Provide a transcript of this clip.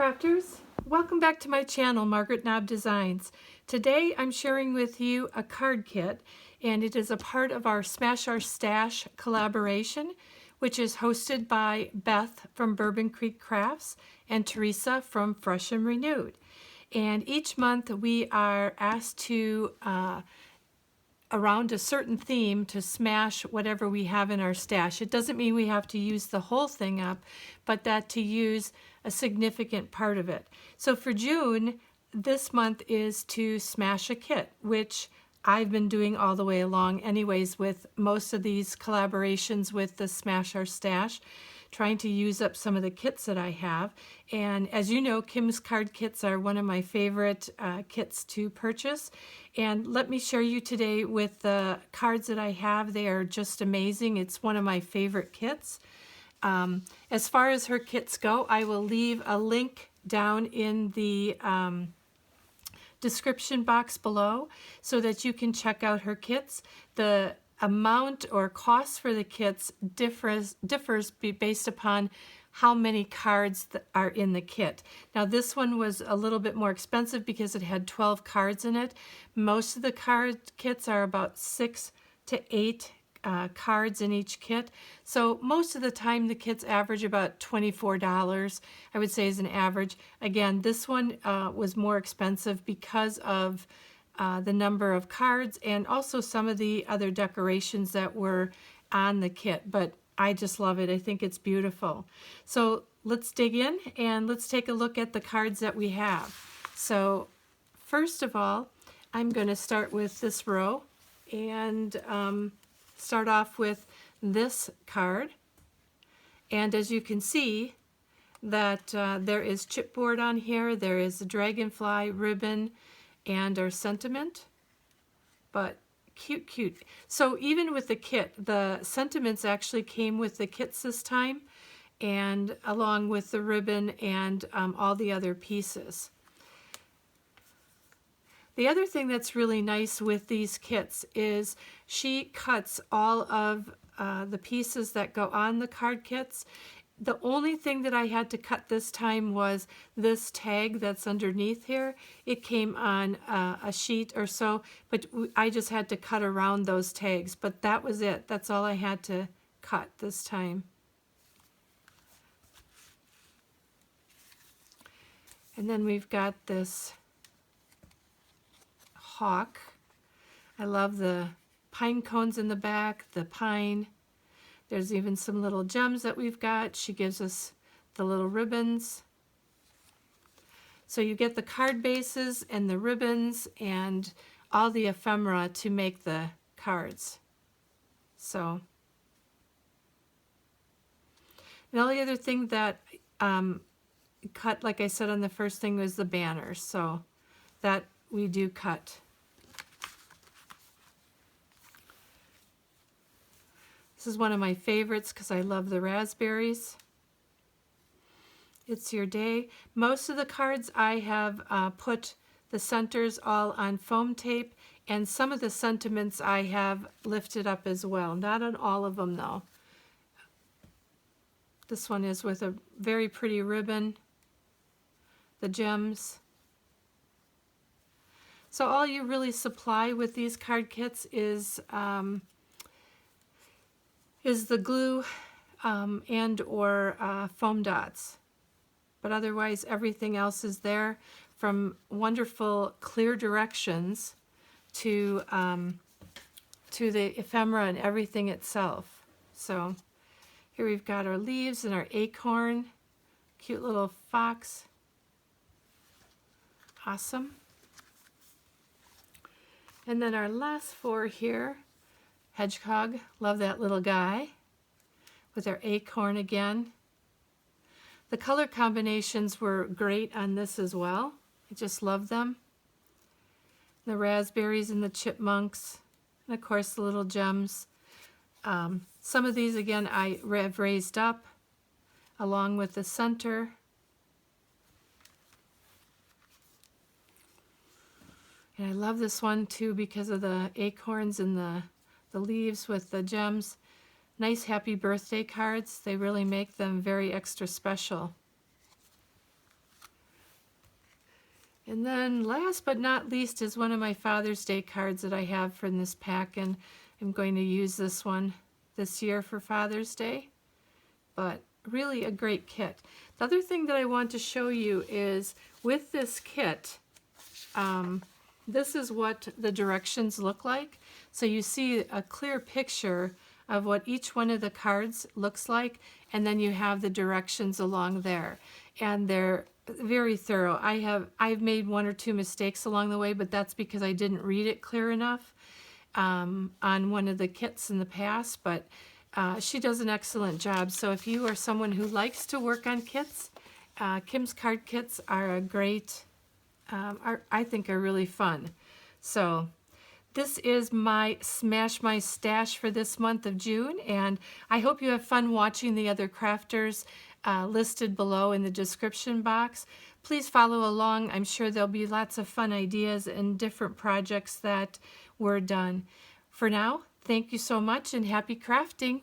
crafters, welcome back to my channel, Margaret Knob Designs. Today I'm sharing with you a card kit, and it is a part of our Smash Our Stash collaboration, which is hosted by Beth from Bourbon Creek Crafts and Teresa from Fresh and Renewed. And each month we are asked to around a certain theme to smash whatever we have in our stash. It doesn't mean we have to use the whole thing up, but that to use a significant part of it. So for June, this month is to smash a kit, which I've been doing all the way along anyways with most of these collaborations with the Smash Our Stash, trying to use up some of the kits that I have. And as you know, Kim's card kits are one of my favorite kits to purchase. And let me share you today with the cards that I have. They are just amazing. It's one of my favorite kits. As far as her kits go, I will leave a link down in the description box below so that you can check out her kits. The amount or cost for the kits differs based upon how many cards are in the kit. Now this one was a little bit more expensive because it had 12 cards in it. Most of the card kits are about 6 to 8 cards in each kit. So most of the time the kits average about $24, I would say, is an average. Again, this one was more expensive because of the number of cards and also some of the other decorations that were on the kit, but I just love it. I think it's beautiful. So let's dig in and let's take a look at the cards that we have. So first of all, I'm going to start with this row and start off with this card. And as you can see that there is chipboard on here, there is a dragonfly ribbon, and our sentiment, but cute. So even with the kit, the sentiments actually came with the kits this time, and along with the ribbon and all the other pieces. The other thing that's really nice with these kits is she cuts all of the pieces that go on the card kits. The only thing that I had to cut this time was this tag that's underneath here. It came on a sheet or so, but I just had to cut around those tags, but that was it. That's all I had to cut this time. And then we've got this hawk. I love the pine cones in the back, the pine. There's even some little gems that we've got. She gives us the little ribbons. So you get the card bases and the ribbons and all the ephemera to make the cards. So the only other thing that cut, like I said on the first thing, was the banners. So that we do cut. This is one of my favorites because I love the raspberries. It's Your Day. Most of the cards I have put the centers all on foam tape, and some of the sentiments I have lifted up as well. Not on all of them though. This one is with a very pretty ribbon, the gems. So all you really supply with these card kits is the glue and or foam dots. But otherwise everything else is there, from wonderful clear directions to the ephemera and everything itself. So here we've got our leaves and our acorn, cute little fox. Awesome. And then our last four here, hedgehog, love that little guy, with our acorn again. The color combinations were great on this as well. I just love them. The raspberries and the chipmunks, and of course the little gems. Some of these again I have raised up along with the center. And I love this one too because of the acorns and the leaves with the gems. Nice happy birthday cards. They really make them very extra special. And then last but not least is one of my Father's Day cards that I have from this pack, and I'm going to use this one this year for Father's Day. But really a great kit. The other thing that I want to show you is with this kit, this is what the directions look like. So you see a clear picture of what each one of the cards looks like, and then you have the directions along there. And they're very thorough. I've made one or two mistakes along the way, but that's because I didn't read it clear enough on one of the kits in the past, but she does an excellent job. So if you are someone who likes to work on kits, Kim's card kits are a great, I think are really fun. So this is my Smash My Stash for this month of June, and I hope you have fun watching the other crafters listed below in the description box. Please follow along. I'm sure there'll be lots of fun ideas and different projects that were done. For now, thank you so much and happy crafting.